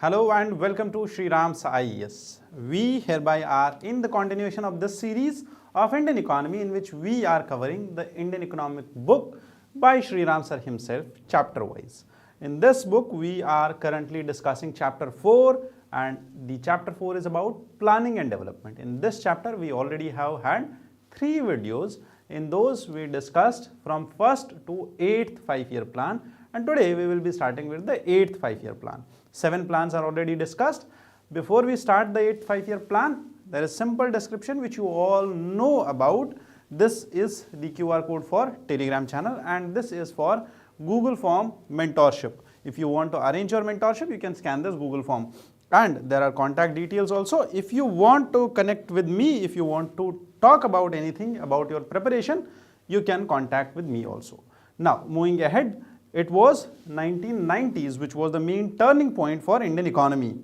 Hello and welcome to SRIRAM's IAS. We hereby are in the continuation of this series of Indian economy in which we are covering the Indian economic book by SRIRAM sir himself chapter wise. In this book we are currently discussing chapter 4 and the chapter 4 is about planning and development. In this chapter we already have had 3 videos. In those we discussed from 1st to 8th 5-year plan, and today we will be starting with the 8th 5-year plan. 7 plans are already discussed. Before we start the 8th 5-year plan, there is simple description which you all know about. This is the QR code for Telegram channel and this is for Google Form mentorship. If you want to arrange your mentorship, you can scan this Google Form. And there are contact details also. If you want to connect with me, if you want to talk about anything about your preparation, you can contact with me also. Now, moving ahead, it was 1990s which was the main turning point for Indian economy.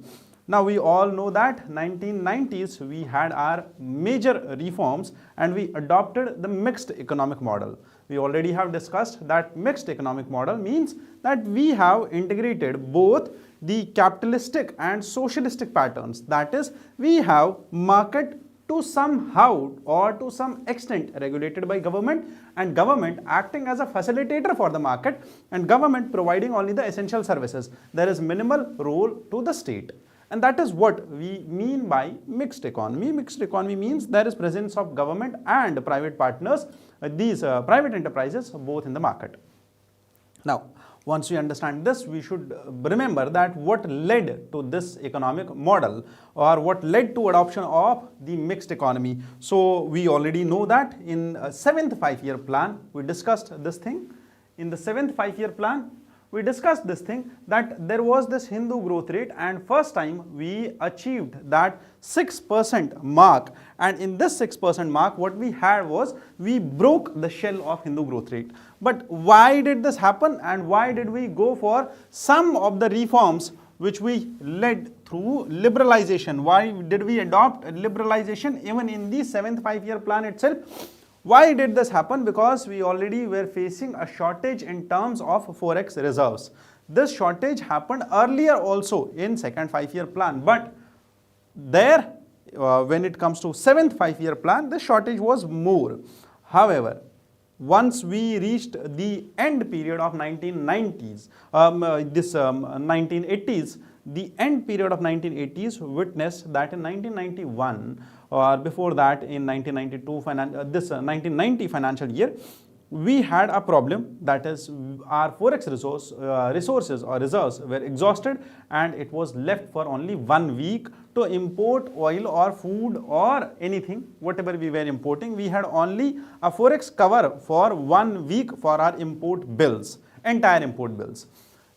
Now we all know that 1990s we had our major reforms and we adopted the mixed economic model. We already have discussed that mixed economic model means that we have integrated both the capitalistic and socialistic patterns. That is, we have market to somehow or to some extent regulated by government and government acting as a facilitator for the market and government providing only the essential services. There is minimal role to the state. And that is what we mean by mixed economy. Mixed economy means there is presence of government and private partners, these private enterprises both in the market. Now, once we understand this, we should remember that what led to this economic model or what led to adoption of the mixed economy. So, we already know that in 7th 5-year plan, we discussed this thing. In the 7th 5-year plan, we discussed this thing that there was this Hindu growth rate and first time we achieved that 6% mark, and in this 6% mark what we had was we broke the shell of Hindu growth rate. But why did this happen and why did we go for some of the reforms which we led through liberalization? Why did we adopt liberalization even in the 7th 5-year plan itself? Why did this happen? Because we already were facing a shortage in terms of forex reserves. This shortage happened earlier also in 2nd 5-year plan, but there when it comes to 7th 5-year plan, the shortage was more. However, once we reached the end period of 1990s, 1980s, the end period of 1980s witnessed that in 1991 or before that in 1990 financial year, we had a problem, that is our forex resources or reserves were exhausted and it was left for only 1 week to import oil or food or anything, whatever we were importing. We had only a forex cover for 1 week for our import bills, entire import bills.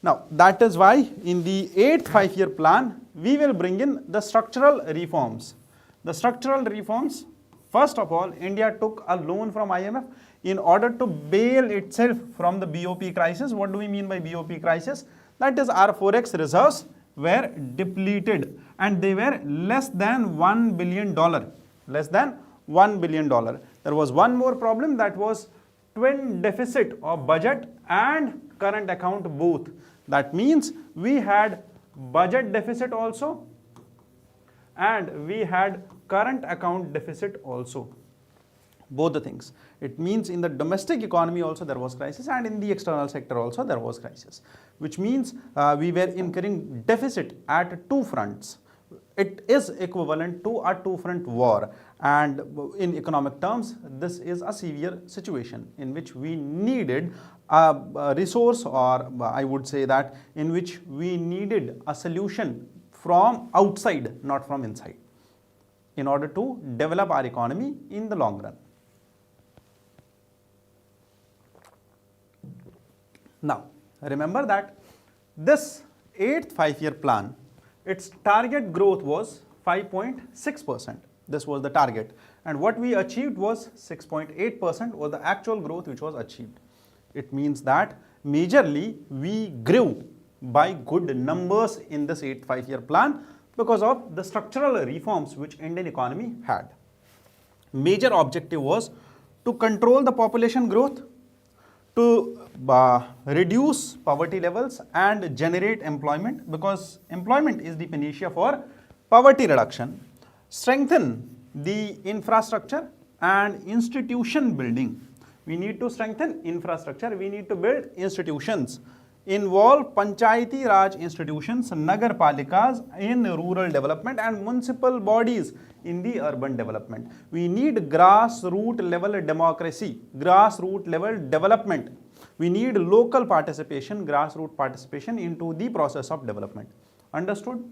Now, that is why in the 8th 5-year plan, we will bring in the structural reforms. The structural reforms, first of all, India took a loan from IMF in order to bail itself from the BOP crisis. What do we mean by BOP crisis? That is, our forex reserves were depleted and they were less than $1 billion. Less than $1 billion. There was one more problem, that was twin deficit of budget and current account both. That means we had budget deficit also and we had current account deficit also, both the things. It means in the domestic economy also there was crisis and in the external sector also there was crisis, which means we were incurring deficit at 2 fronts. It is equivalent to a 2-front war, and in economic terms this is a severe situation in which we needed a resource, or I would say that in which we needed a solution from outside, not from inside, in order to develop our economy in the long run. Now, remember that this 8th 5-year plan, its target growth was 5.6%. This was the target. And what we achieved was 6.8% was the actual growth which was achieved. It means that majorly we grew by good numbers in this 8th 5-year plan because of the structural reforms which Indian economy had. Major objective was to control the population growth, to reduce poverty levels and generate employment, because employment is the panacea for poverty reduction, strengthen the infrastructure and institution building. We need to strengthen infrastructure, we need to build institutions, involve Panchayati Raj institutions, Nagar Palikas in rural development and municipal bodies in the urban development. We need grassroots level democracy, grassroots level development. We need local participation, grassroots participation into the process of development. Understood?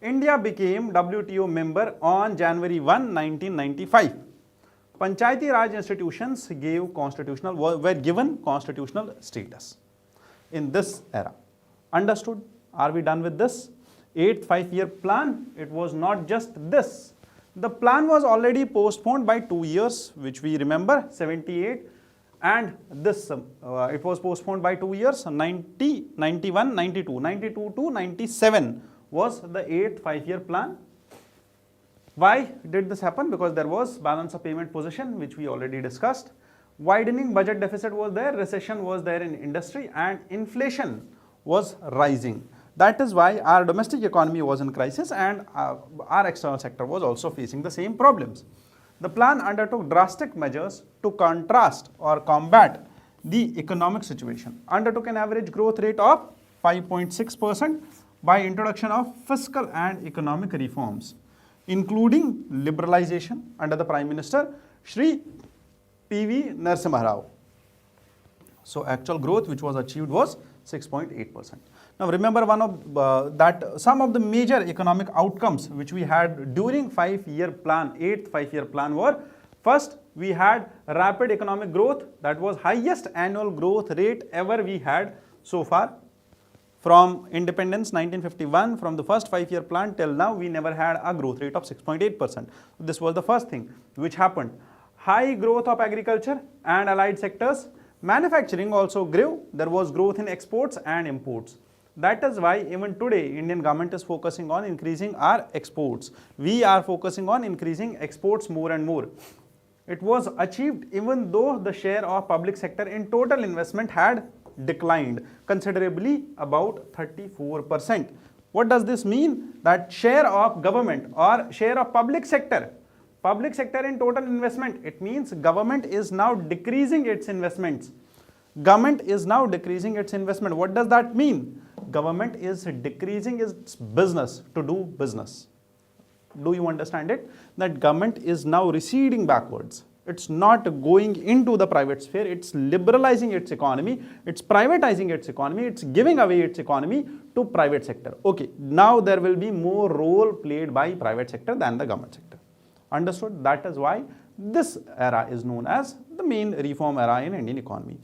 India became WTO member on January 1, 1995. Panchayati Raj institutions were given constitutional status in this era. Understood? Are we done with this? 8th 5-year plan, it was not just this. The plan was already postponed by 2 years, which we remember, 78, and this, it was postponed by 2 years, 90, 91, 92, 92 to 97 was the 8th 5-year plan. Why did this happen? Because there was balance of payment position, which we already discussed. Widening budget deficit was there, recession was there in industry, and inflation was rising. That is why our domestic economy was in crisis, and our external sector was also facing the same problems. The plan undertook drastic measures to contrast or combat the economic situation. Undertook an average growth rate of 5.6% by introduction of fiscal and economic reforms, including liberalization under the Prime Minister Shri P.V. Narasimha Rao. So actual growth which was achieved was 6.8%. Now remember some of the major economic outcomes which we had during 5-year plan, 8th 5-year plan were, first we had rapid economic growth, that was highest annual growth rate ever we had so far. From independence 1951, from the first 5-year plan till now, we never had a growth rate of 6.8%. This was the first thing which happened. High growth of agriculture and allied sectors. Manufacturing also grew. There was growth in exports and imports. That is why even today Indian government is focusing on increasing our exports. We are focusing on increasing exports more and more. It was achieved even though the share of public sector in total investment had declined considerably, about 34%. What does this mean? That share of government or share of public sector in total investment, it means government is now decreasing its investments. Government is now decreasing its investment. What does that mean? Government is decreasing its business to do business. Do you understand it? That government is now receding backwards. It's not going into the private sphere, it's liberalizing its economy, it's privatizing its economy, it's giving away its economy to private sector. Okay, now there will be more role played by private sector than the government sector. Understood? That is why this era is known as the main reform era in Indian economy.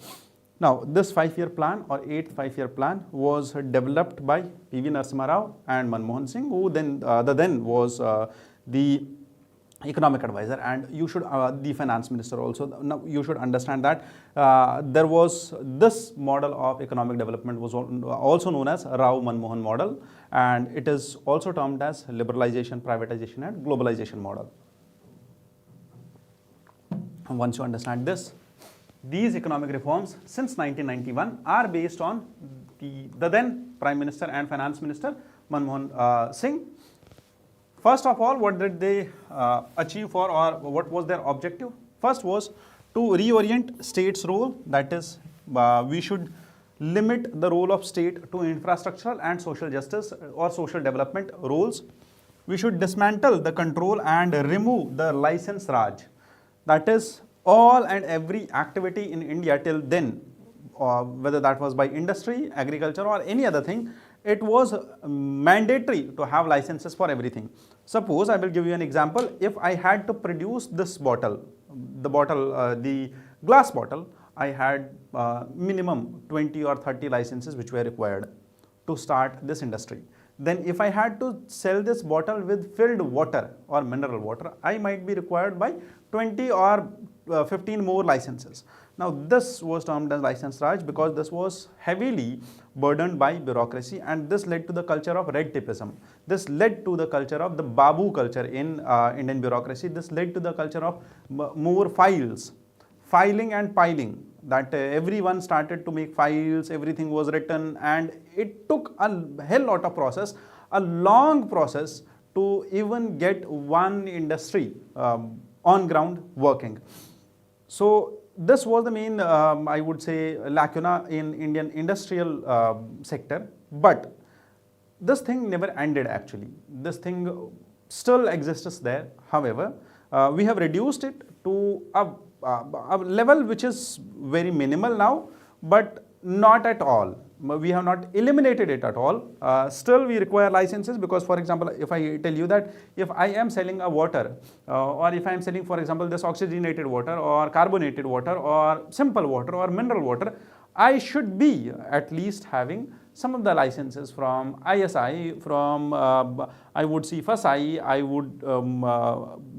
Now, this 5-year plan or 8th 5-year plan was developed by P.V. Narasimha Rao and Manmohan Singh, who then was the economic advisor, and you should the finance minister also. Now you should understand that there was this model of economic development was also known as Rao Manmohan model, and it is also termed as liberalization, privatization and globalization model. Once you understand this, these economic reforms since 1991 are based on the then Prime Minister and Finance Minister Manmohan Singh. First of all, what did they achieve for, or what was their objective? First was to reorient state's role, that is we should limit the role of state to infrastructural and social justice or social development roles. We should dismantle the control and remove the license Raj. That is all and every activity in India till then, whether that was by industry, agriculture or any other thing, it was mandatory to have licenses for everything. Suppose I will give you an example. If I had to produce this bottle, the glass bottle, I had minimum 20 or 30 licenses which were required to start this industry. Then if I had to sell this bottle with filled water or mineral water, I might be required by 20 or 15 more licenses. Now this was termed as license Raj because this was heavily burdened by bureaucracy, and this led to the culture of red tapeism. This led to the culture of the Babu culture in Indian bureaucracy. This led to the culture of more files, filing and piling. that everyone started to make files, everything was written, and it took a hell lot of process, a long process to even get one industry on ground working. So this was the main, I would say, lacuna in Indian industrial sector, but this thing never ended actually. This thing still exists there. However, we have reduced it to a level which is very minimal now, but not at all. We have not eliminated it at all. Still we require licenses because, for example, if I tell you that if I am selling a water or if I am selling, for example, this oxygenated water or carbonated water or simple water or mineral water, I should be at least having some of the licenses from ISI, from I would see FSI, I would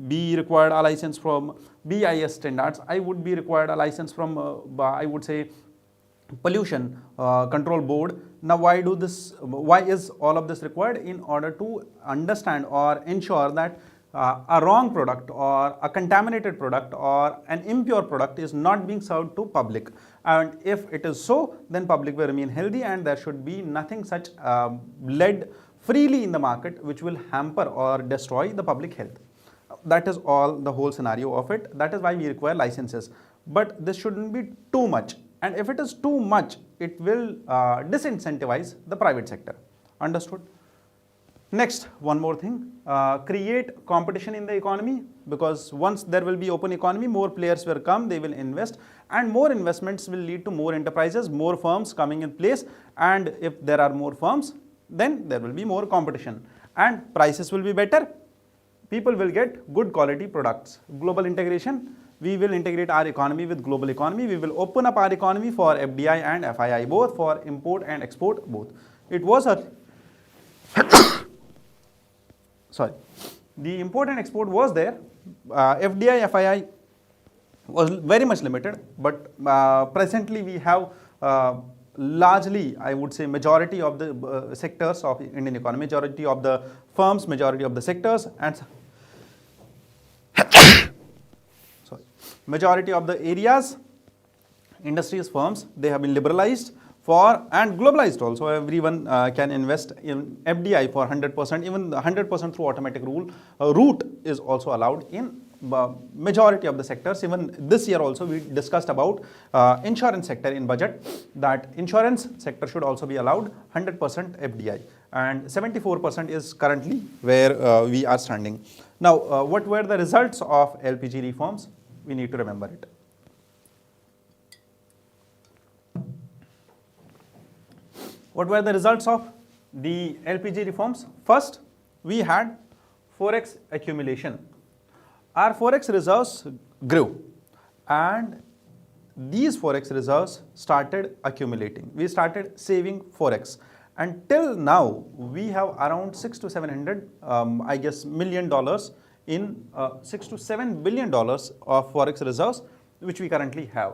be required a license from BIS standards, I would be required a license from I would say pollution control board. Now why is all of this required? In order to understand or ensure that a wrong product or a contaminated product or an impure product is not being served to public, and if it is so, then public will remain healthy and there should be nothing such led freely in the market which will hamper or destroy the public health. That is all the whole scenario of it. That is why we require licenses, but this shouldn't be too much, and if it is too much, it will disincentivize the private sector. Understood? Next, one more thing, create competition in the economy, because once there will be open economy, more players will come, they will invest, and more investments will lead to more enterprises, more firms coming in place, and if there are more firms, then there will be more competition and prices will be better. People will get good quality products. Global integration, we will integrate our economy with global economy. We will open up our economy for FDI and FII, both for import and export, both. It was a sorry, the import and export was there. FDI, FII was very much limited, but presently we have largely, I would say, majority of the sectors of Indian economy, majority of the firms, majority of the sectors, and sorry, majority of the areas, industries, firms, they have been liberalized for and globalized also. Everyone can invest in FDI for 100%, even 100% through automatic route is also allowed in majority of the sectors. Even this year also we discussed about insurance sector in budget, that insurance sector should also be allowed 100% FDI, and 74% is currently where we are standing. Now what were the results of LPG reforms? We need to remember it. What were the results of the LPG reforms? First, we had forex accumulation. Our forex reserves grew, and these forex reserves started accumulating. We started saving forex, and till now we have around $600 to $700 I guess million in $6 to $7 billion of forex reserves which we currently have.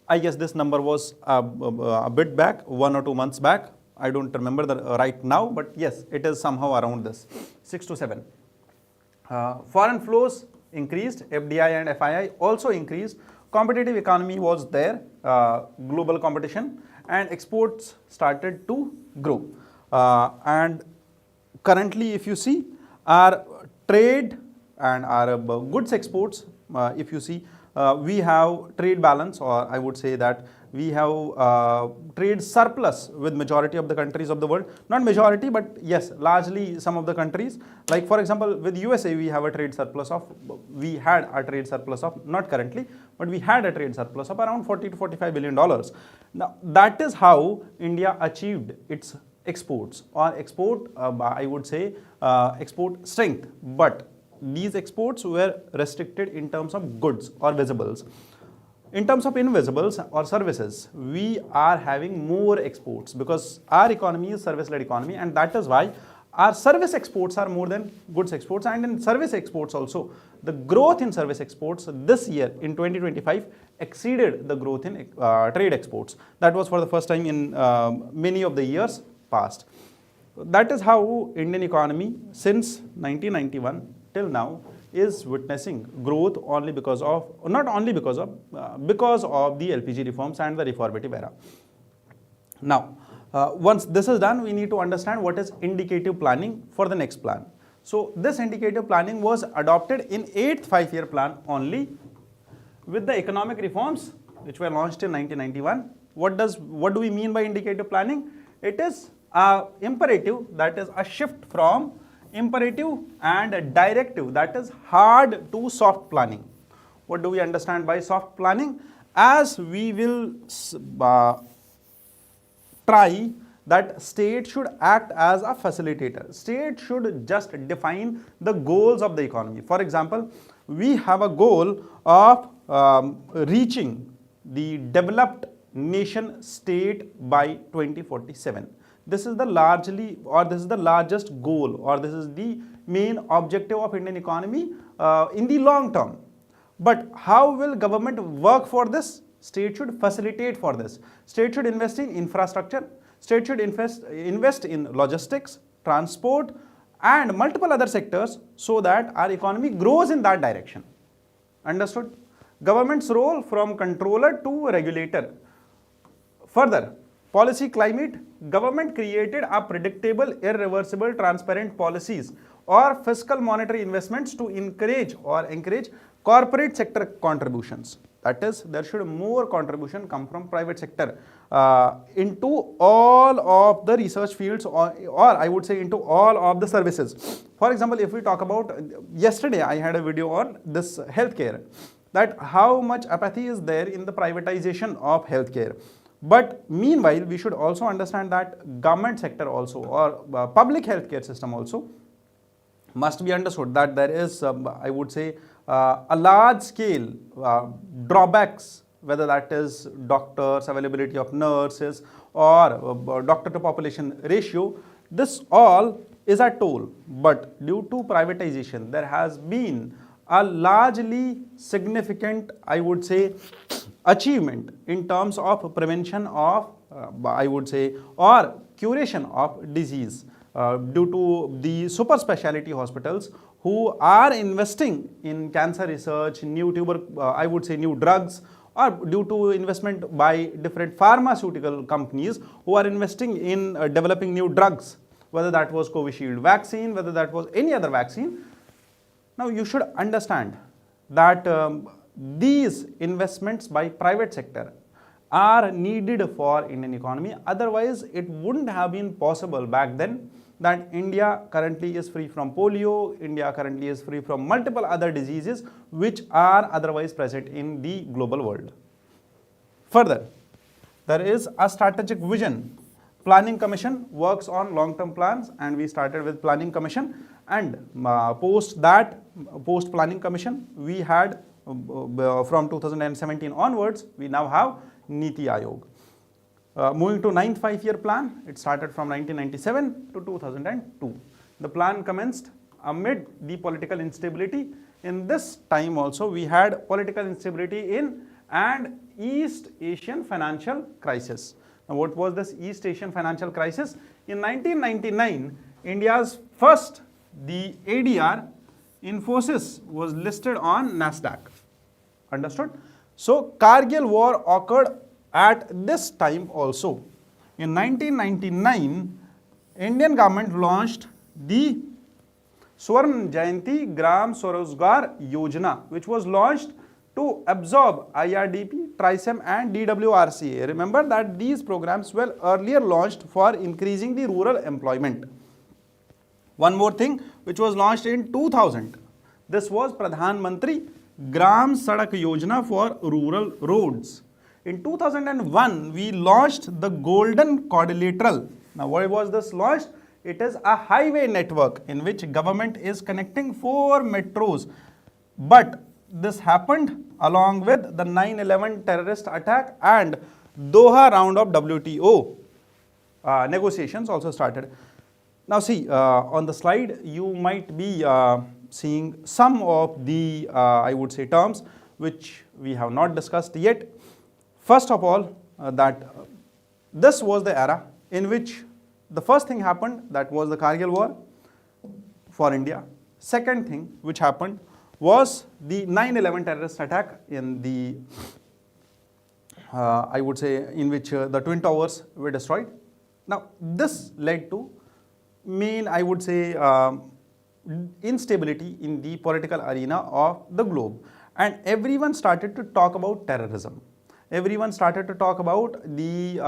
I guess this number was a bit back, 1 or 2 months back. I don't remember the right now, but yes, it is somehow around this 6 to 7. Foreign flows increased, FDI and FII also increased. Competitive economy was there, global competition, and exports started to grow. And currently, if you see, our trade and our goods exports, if you see, we have trade balance, or I would say that we have trade surplus with majority of the countries of the world. Not majority, but yes, largely some of the countries. Like for example, with USA, we have a trade surplus of, not currently, but we had a trade surplus of around $40 to $45 billion. Now, that is how India achieved its exports, or export, I would say, export strength. But these exports were restricted in terms of goods or visibles. In terms of invisibles or services, we are having more exports because our economy is service-led economy, and that is why our service exports are more than goods exports. And in service exports also, the growth in service exports this year in 2025 exceeded the growth in trade exports. That was for the first time in many of the years past. That is how Indian economy since 1991 till now is witnessing growth only because of, not only because of the LPG reforms and the reformative era. Now, once this is done, we need to understand what is indicative planning for the next plan. So this indicative planning was adopted in 8th 5-year plan only, with the economic reforms which were launched in 1991. What do we mean by indicative planning? It is a imperative, that is a shift from imperative and a directive, that is hard to soft planning. What do we understand by soft planning? As we will try that state should act as a facilitator. State should just define the goals of the economy. For example, we have a goal of reaching the developed nation state by 2047. This is the largest goal, or this is the main objective of Indian economy in the long term. But how will government work for this? State should facilitate for this. State should invest in infrastructure. State should invest in logistics, transport, and multiple other sectors, so that our economy grows in that direction. Understood? Government's role from controller to regulator. Further, policy climate. Government created a predictable, irreversible, transparent policies or fiscal monetary investments to encourage corporate sector contributions. That is, there should more contribution come from private sector into all of the research fields, or I would say into all of the services. For example, if we talk about, yesterday I had a video on this healthcare, that how much apathy is there in the privatization of healthcare. But meanwhile, we should also understand that government sector also, or public healthcare system also, must be understood that there is, I would say, a large scale drawbacks, whether that is doctors, availability of nurses, or doctor to population ratio. This all is a toll, but due to privatization, there has been a largely significant, I would say, achievement in terms of prevention of, I would say, or curation of disease due to the super specialty hospitals who are investing in cancer research, new drugs, or due to investment by different pharmaceutical companies who are investing in developing new drugs, whether that was Covishield vaccine, whether that was any other vaccine. Now you should understand that these investments by private sector are needed for Indian economy. Otherwise, it wouldn't have been possible back then that India currently is free from polio, India currently is free from multiple other diseases which are otherwise present in the global world. Further, there is a strategic vision. Planning Commission works on long-term plans, and we started with Planning Commission, and post Planning Commission, we had from 2017 onwards, we now have Niti Aayog. Moving to 9th 5-year plan, it started from 1997 to 2002. The plan commenced amid the political instability. In this time also, we had political instability in and East Asian financial crisis. Now, what was this East Asian financial crisis? In 1999, India's first, the ADR, Infosys, was listed on NASDAQ. Understood? So, Kargil war occurred at this time also. In 1999, Indian government launched the Swarn Jayanti Gram Swarozgar Yojana, which was launched to absorb IRDP, TRISEM and DWRCA. Remember that these programs were earlier launched for increasing the rural employment. One more thing which was launched in 2000. This was Pradhan Mantri Gram Sadak Yojana for rural roads. In 2001, we launched the Golden Quadrilateral. Now, why was this launched? It is a highway network in which government is connecting 4 metros. But this happened along with the 9/11 terrorist attack, and Doha round of WTO negotiations also started. Now see, on the slide you might be seeing some of the I would say terms which we have not discussed yet. First of all, this was the era in which the first thing happened, that was the Kargil war for India. Second thing which happened was the 9/11 terrorist attack in the, I would say, in which the Twin Towers were destroyed. Now, this led to main, I would say, instability in the political arena of the globe, and everyone started to talk about terrorism. Everyone started to talk about the,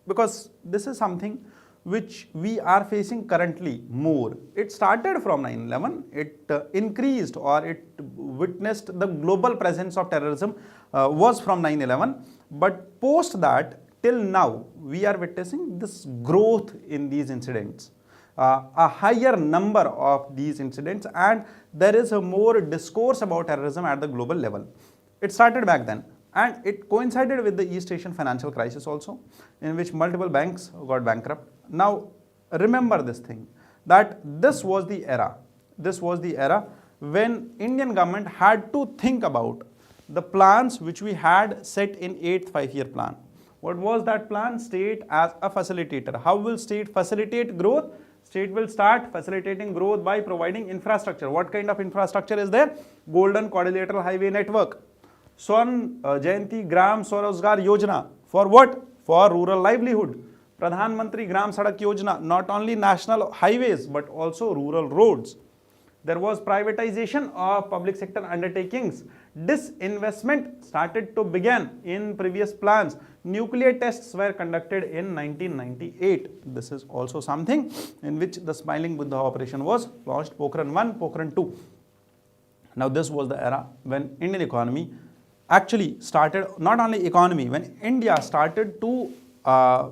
because this is something which we are facing currently more. It started from 9/11, it increased, or it witnessed the global presence of terrorism was from 9/11, but post that till now we are witnessing this growth in these incidents. A higher number of these incidents, and there is a more discourse about terrorism at the global level. It started back then, and it coincided with the East Asian financial crisis also, in which multiple banks got bankrupt. Now, remember this thing, that this was the era when Indian government had to think about the plans which we had set in 8th five-year plan. What was that plan? State as a facilitator. How will state facilitate growth? State will start facilitating growth by providing infrastructure. What kind of infrastructure is there? Golden Quadrilateral Highway Network. Swarn Jayanti Gram Swarozgar Yojana. For what? For rural livelihood. Pradhan Mantri Gram Sadak Yojana. Not only national highways, but also rural roads. There was privatization of public sector undertakings. Disinvestment started to begin in previous plans. Nuclear tests were conducted in 1998. This is also something in which the Smiling Buddha operation was launched, Pokhran 1, Pokhran 2. Now, this was the era when Indian economy actually started, not only economy, when India started to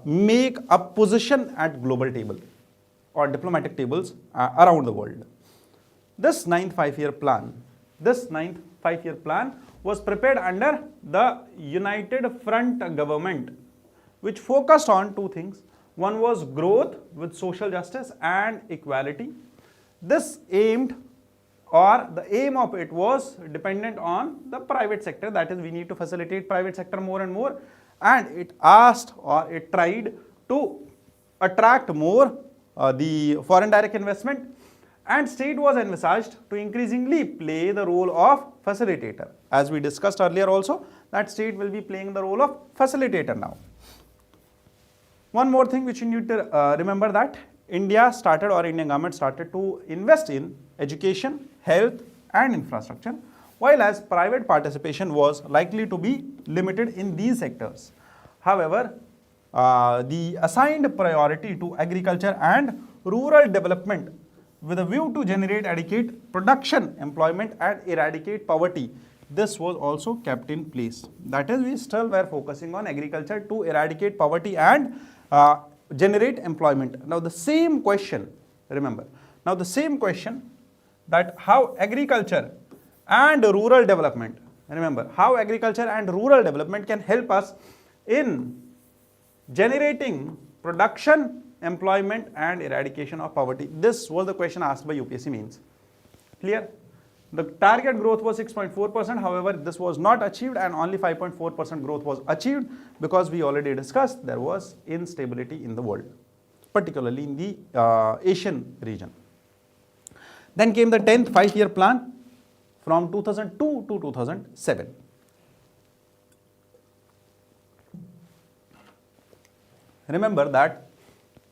make a position at global table or diplomatic tables around the world. This 9th five-year plan was prepared under the United Front government, which focused on two things. One was growth with social justice and equality. This aimed, or the aim of it was dependent on the private sector, that is, we need to facilitate private sector more and more, and it asked, or it tried to attract more the foreign direct investment, and state was envisaged to increasingly play the role of facilitator. As we discussed earlier also, that state will be playing the role of facilitator now. One more thing which you need to remember, that India started, or Indian government started to invest in education, health and infrastructure, while as private participation was likely to be limited in these sectors. However, the assigned priority to agriculture and rural development with a view to generate adequate production, employment and eradicate poverty, this was also kept in place. That is, we still were focusing on agriculture to eradicate poverty and generate employment. Now, the same question, remember, now the same question, that how agriculture and rural development, remember, how agriculture and rural development can help us in generating production, employment and eradication of poverty. This was the question asked by UPSC mains. Clear? The target growth was 6.4%, however, this was not achieved, and only 5.4% growth was achieved because we already discussed there was instability in the world, particularly in the Asian region. Then came the 10th five-year plan from 2002 to 2007. Remember that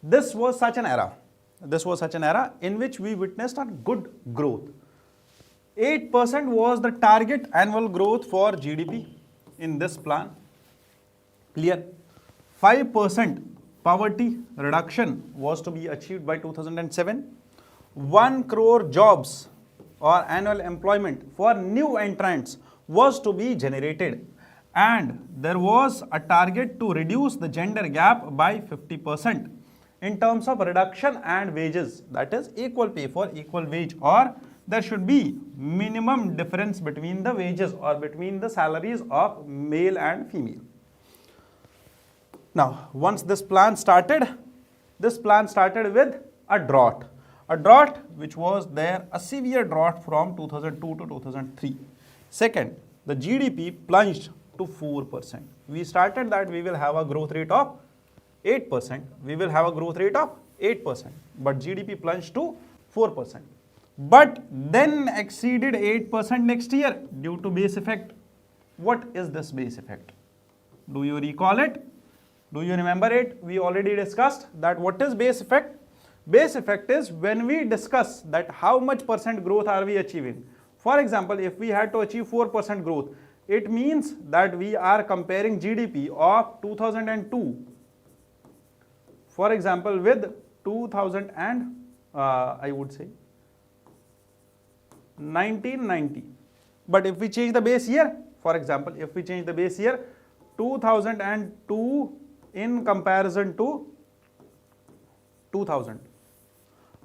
this was such an era in which we witnessed a good growth. 8% was the target annual growth for GDP in this plan. Clear? 5% poverty reduction was to be achieved by 2007. 1 crore jobs or annual employment for new entrants was to be generated, and there was a target to reduce the gender gap by 50% in terms of reduction and wages, that is equal pay for equal wage, or there should be minimum difference between the wages or between the salaries of male and female. Now, once this plan started with a drought which was there, a severe drought from 2002 to 2003. Second, the GDP plunged to 4%. We started that we will have a growth rate of 8%. We will have a growth rate of 8%, but GDP plunged to 4%. but then exceeded 8% next year due to base effect. What is this base effect? Do you recall it? Do you remember it? We already discussed that what is base effect? Base effect is when we discuss that how much percent growth are we achieving. For example, if we had to achieve 4% growth, it means that we are comparing GDP of 2002, for example, with 2000 and I would say 1990. But if we change the base year, for example, if we change the base year 2002 in comparison to 2000,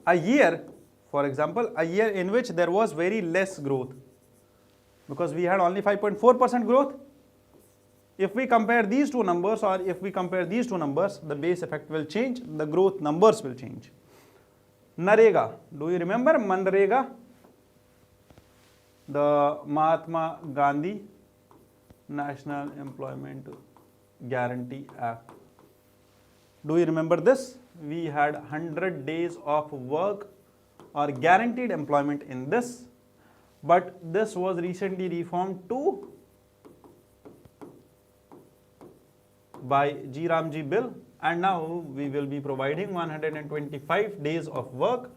a year, for example, a year in which there was very less growth, because we had only 5.4% growth. If we compare these two numbers, or if we compare these two numbers, the base effect will change, the growth numbers will change. Narega, do you remember Manrega? The Mahatma Gandhi National Employment Guarantee Act. Do you remember this? We had 100 days of work or guaranteed employment in this, but this was recently reformed to by SRIRAM bill, and now we will be providing 125 days of work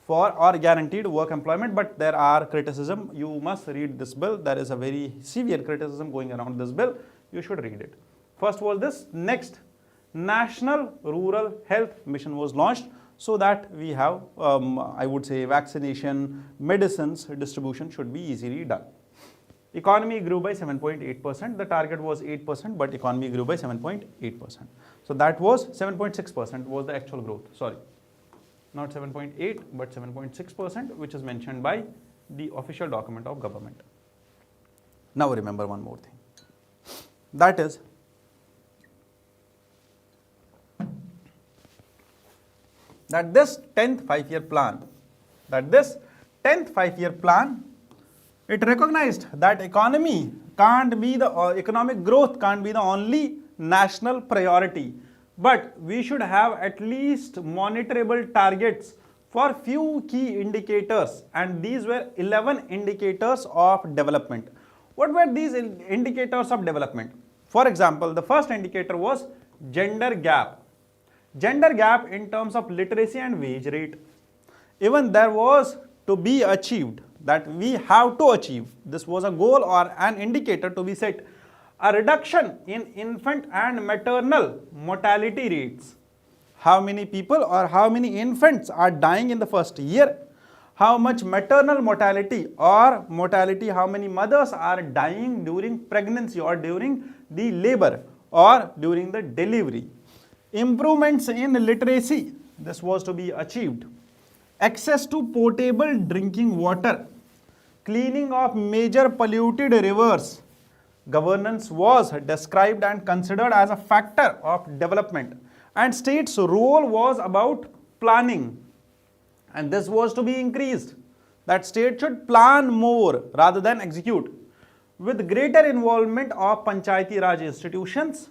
for or guaranteed work employment. But there are criticism. You must read this bill. There is a very severe criticism going around this bill. You should read it. First was this. Next, National Rural Health Mission was launched, so that we have, I would say, vaccination, medicines distribution should be easily done. Economy grew by 7.8%. The target was 8%, but economy grew by 7.8%. So that was 7.6% was the actual growth. Sorry, not 7.8, but 7.6%, which is mentioned by the official document of government. Now remember one more thing. That is, that this 10th 5-year plan, it recognized that economy can't be the economic growth can't be the only national priority, but we should have at least monitorable targets for few key indicators, and these were 11 indicators of development. What were these indicators of development? For example, the first indicator was gender gap. Gender gap in terms of literacy and wage rate. Even there was to be achieved, that we have to achieve. This was a goal or an indicator to be set. A reduction in infant and maternal mortality rates. How many people or how many infants are dying in the first year? How much maternal mortality or mortality, how many mothers are dying during pregnancy or during the labor or during the delivery. Improvements in literacy, this was to be achieved. Access to potable drinking water. Cleaning of major polluted rivers. Governance was described and considered as a factor of development. And state's role was about planning. And this was to be increased. That state should plan more rather than execute. With greater involvement of Panchayati Raj institutions,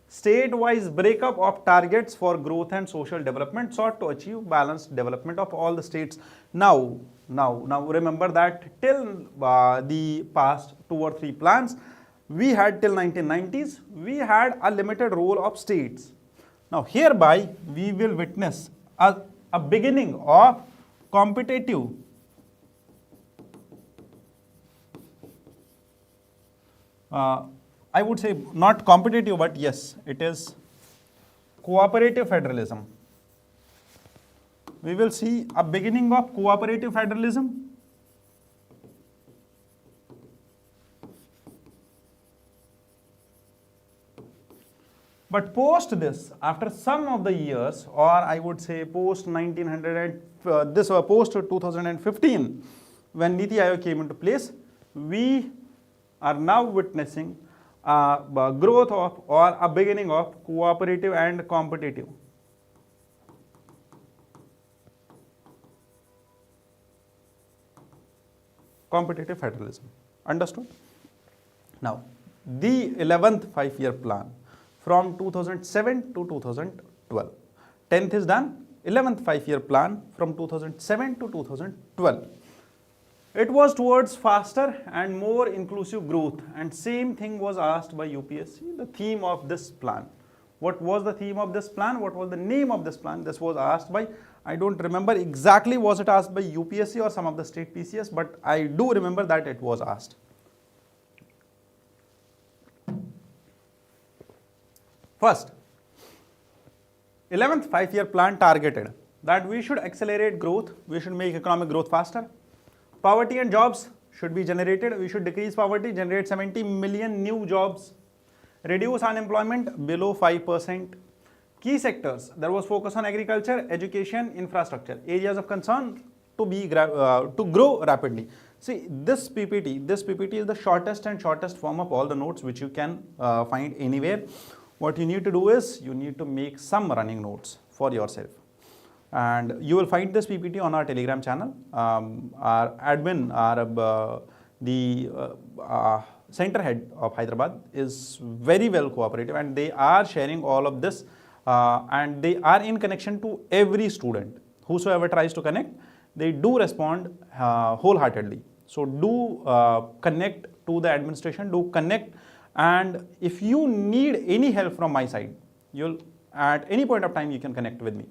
state-wise breakup of targets for growth and social development sought to achieve balanced development of all the states. Now remember that till the past 2 or 3 plans, we had till 1990s, we had a limited role of states. Now hereby we will witness a beginning of competitive I would say not competitive, but yes, it is cooperative federalism. We will see a beginning of cooperative federalism. But post this, after some of the years, or I would say post 1900, post 2015, when Niti Aayog came into place, we are now witnessing growth of or a beginning of cooperative and competitive. Competitive federalism. Understood? Now, the 11th 5-year plan from 2007 to 2012. 10th is done. 11th 5-year plan from 2007 to 2012. It was towards faster and more inclusive growth, and same thing was asked by UPSC, the theme of this plan. What was the theme of this plan? What was the name of this plan? This was asked by, I don't remember exactly was it asked by UPSC or some of the state PCS, but I do remember that it was asked. First, 11th 5-year plan targeted that we should accelerate growth, we should make economic growth faster. Poverty and jobs should be generated, we should decrease poverty, generate 70 million new jobs. Reduce unemployment below 5%. Key sectors, there was focus on agriculture, education, infrastructure, areas of concern to grow rapidly. See, this PPT is the shortest form of all the notes which you can find anywhere. What you need to do is, you need to make some running notes for yourself. And you will find this PPT on our Telegram channel. Our admin, the center head of Hyderabad is very well cooperative, and they are sharing all of this and they are in connection to every student. Whosoever tries to connect, they do respond wholeheartedly. So do connect to the administration, do connect, and if you need any help from my side, you'll at any point of time you can connect with me.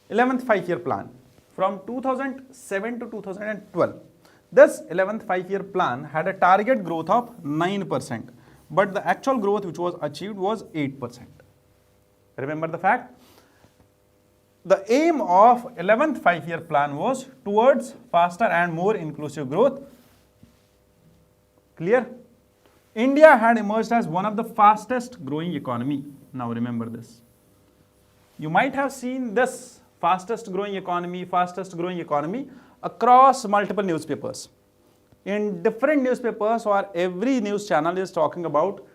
11th 5-year plan from 2007 to 2012. This 11th 5-year plan had a target growth of 9%, but the actual growth which was achieved was 8%. Remember the fact? The aim of 11th 5-year plan was towards faster and more inclusive growth. Clear? India had emerged as one of the fastest growing economy. Now remember this. You might have seen this fastest growing economy across multiple newspapers. In different newspapers or every news channel is talking about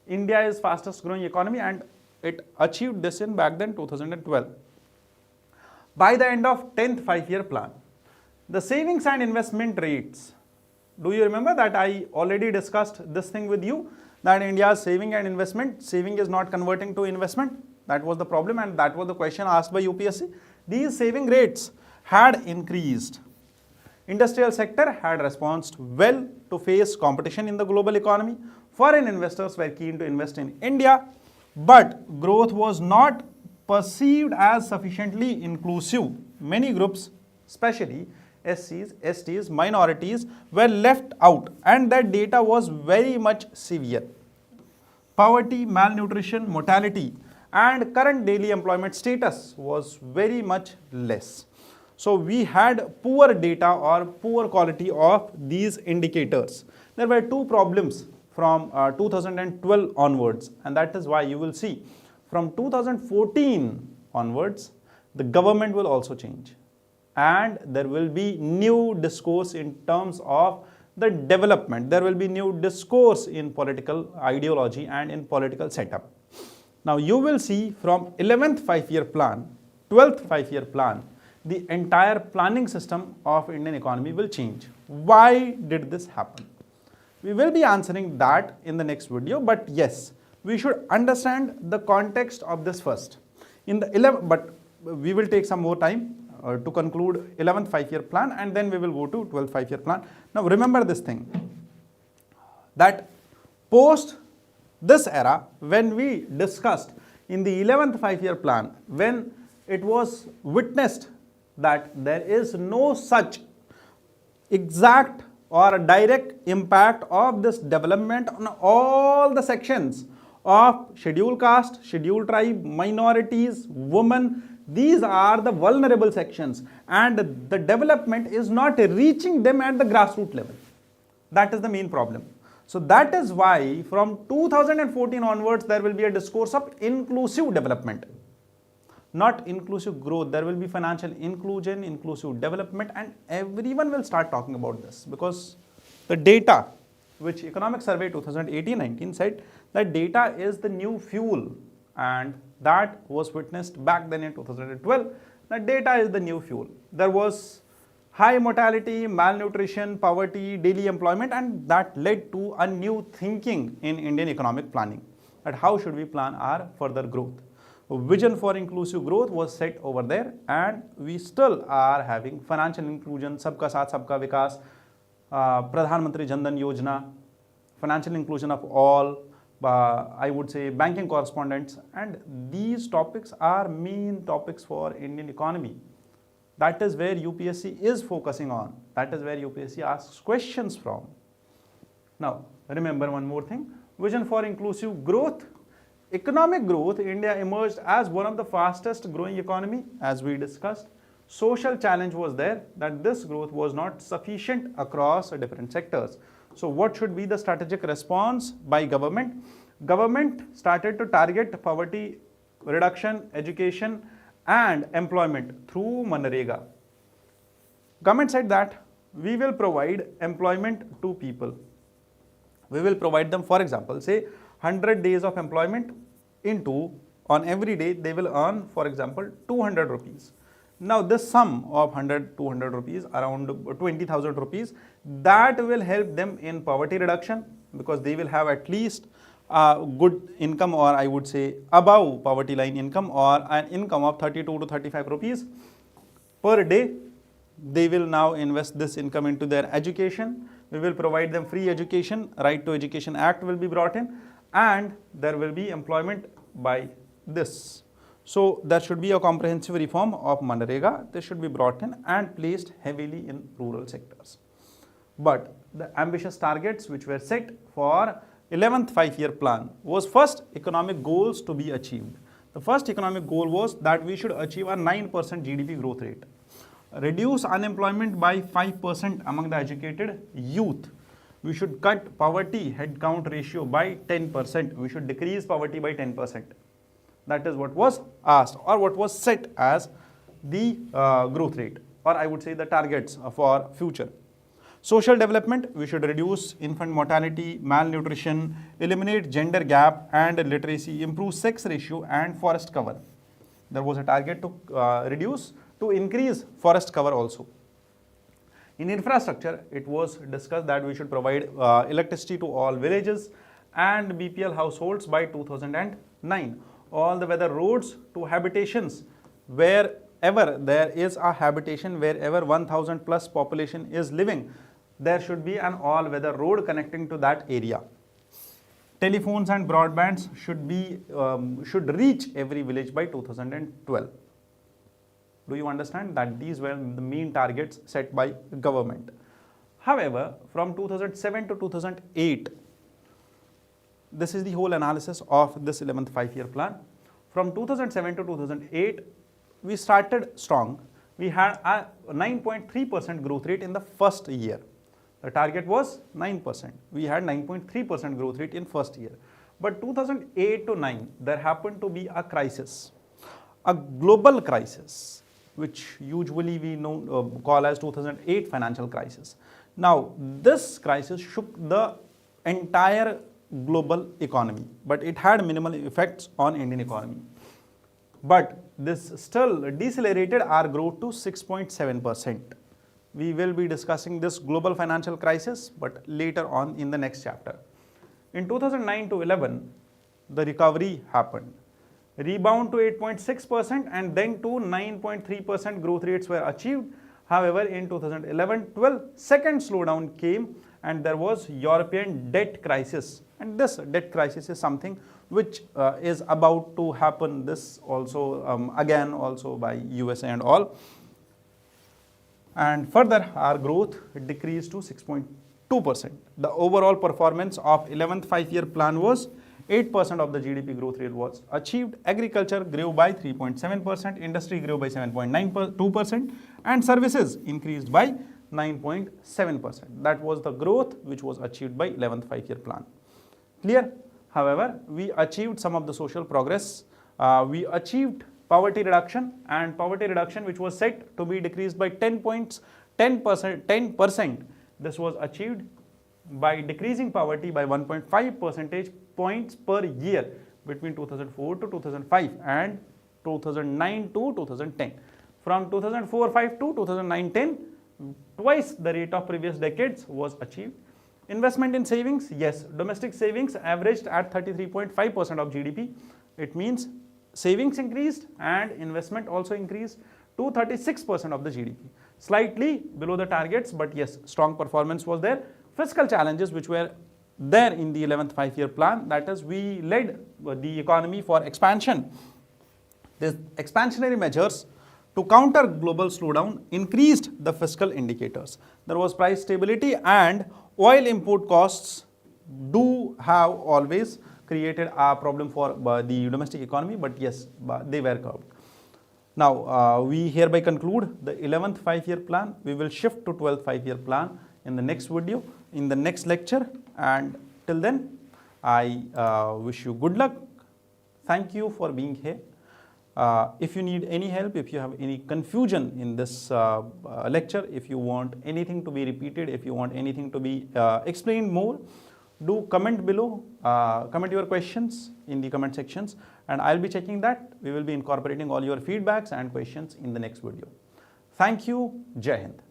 India is fastest growing economy, and it achieved this in back then 2012. By the end of 10th 5-year plan, the savings and investment rates, do you remember that I already discussed this thing with you, that India's saving and investment, saving is not converting to investment. That was the problem, and that was the question asked by UPSC. These saving rates had increased. Industrial sector had responded well to face competition in the global economy. Foreign investors were keen to invest in India, but growth was not perceived as sufficiently inclusive. Many groups, especially SCs, STs, minorities, were left out, and that data was very much severe. Poverty, malnutrition, mortality, and current daily employment status was very much less. So we had poor data or poor quality of these indicators. There were two problems from 2012 onwards, and that is why you will see from 2014 onwards the government will also change, and there will be new discourse in terms of the development. There will be new discourse in political ideology and in political setup. Now you will see from 11th 5-year plan, 12th 5-year plan, the entire planning system of Indian economy will change. Why did this happen? We will be answering that in the next video, but yes, we should understand the context of this first. But we will take some more time to conclude 11th 5-year plan, and then we will go to 12th 5-year plan. Now remember this thing, that post this era, when we discussed in the 11th 5-year plan, when it was witnessed that there is no such exact or a direct impact of this development on all the sections of scheduled caste, scheduled tribe, minorities, women. These are the vulnerable sections, and the development is not reaching them at the grassroots level. That is the main problem. So that is why from 2014 onwards there will be a discourse of inclusive development, not inclusive growth. There will be financial inclusion, inclusive development, and everyone will start talking about this, because the data which Economic Survey 2018-19 said that data is the new fuel, and that was witnessed back then in 2012, that data is the new fuel. There was high mortality, malnutrition, poverty, daily employment, and that led to a new thinking in Indian economic planning, that how should we plan our further growth. vision for inclusive growth was set over there, and we still are having financial inclusion, Sabka Saath Sabka Vikas, Pradhan Mantri Jan Dhan Yojana, financial inclusion of all, I would say banking correspondents, and these topics are main topics for Indian economy. That is where UPSC is focusing on. That is where UPSC asks questions from. Now, remember one more thing, vision for inclusive growth. Economic growth, India emerged as one of the fastest growing economy, as we discussed. Social challenge was there, that this growth was not sufficient across different sectors. So what should be the strategic response by government? Government started to target poverty reduction, education and employment through Manrega. Government said that we will provide employment to people. We will provide them, for example, say 100 days of employment into, on every day they will earn, for example, 200 rupees. Now this sum of 100, 200 rupees, around 20,000 rupees, that will help them in poverty reduction, because they will have at least good income, or I would say above poverty line income, or an income of 32 to 35 rupees per day. They will now invest this income into their education. We will provide them free education, Right to Education Act will be brought in, and there will be employment by this. So there should be a comprehensive reform of Manrega. This should be brought in and placed heavily in rural sectors. But the ambitious targets which were set for 11th 5-year plan was first economic goals to be achieved. The first economic goal was that we should achieve a 9% GDP growth rate, reduce unemployment by 5% among the educated youth. We should cut poverty headcount ratio by 10%. We should decrease poverty by 10%. That is what was asked, or what was set as the growth rate, or I would say the targets for future. Social development, we should reduce infant mortality, malnutrition, eliminate gender gap and literacy, improve sex ratio and forest cover. There was a target to increase forest cover also. In infrastructure, it was discussed that we should provide electricity to all villages and BPL households by 2009. All the weather roads to habitations, wherever there is a habitation, wherever 1,000 plus population is living, there should be an all-weather road connecting to that area. Telephones and broadbands should reach every village by 2012. Do you understand that these were the main targets set by government? However, from 2007 to 2008, this is the whole analysis of this 11th 5-year plan. From 2007 to 2008, we started strong. We had a 9.3% growth rate in the first year. The target was 9%. We had 9.3% growth rate in first year. But 2008 to 9, there happened to be a crisis, a global crisis, which usually we call as 2008 financial crisis. Now, this crisis shook the entire global economy, but it had minimal effects on Indian economy. But this still decelerated our growth to 6.7%. We will be discussing this global financial crisis, but later on in the next chapter. In 2009 to 11, the recovery happened. Rebound to 8.6% and then to 9.3% growth rates were achieved. However, in 2011-12, second slowdown came and there was European debt crisis. And this debt crisis is something which is about to happen this also again also by USA and all. And further our growth decreased to 6.2%. The overall performance of 11th 5-year plan was 8% of the GDP growth rate was achieved. Agriculture grew by 3.7%, industry grew by 7.92%, and services increased by 9.7%. That was the growth which was achieved by 11th 5-year plan. Clear? However, we achieved some of the social progress. We achieved poverty reduction, and poverty reduction which was set to be decreased by 10%. This was achieved by decreasing poverty by 1.5 percentage points per year between 2004 to 2005 and 2009 to 2010. From 2004-05 to 2009-10, twice the rate of previous decades was achieved. Investment in savings, yes, domestic savings averaged at 33.5% of GDP. It means savings increased and investment also increased to 36% of the GDP. Slightly below the targets, but yes, strong performance was there. Fiscal challenges which were there in the 11th five-year plan, that is, we led the economy for expansion. These expansionary measures to counter global slowdown increased the fiscal indicators. There was price stability, and oil import costs do have always created a problem for the domestic economy, but yes, they were curbed. Now, we hereby conclude the 11th five-year plan. We will shift to 12th five-year plan in the next video, in the next lecture, and till then, I wish you good luck. Thank you for being here. If you need any help, if you have any confusion in this lecture, if you want anything to be repeated, if you want anything to be explained more, do comment below, comment your questions in the comment sections, and I'll be checking that. We will be incorporating all your feedbacks and questions in the next video. Thank you. Jai Hind.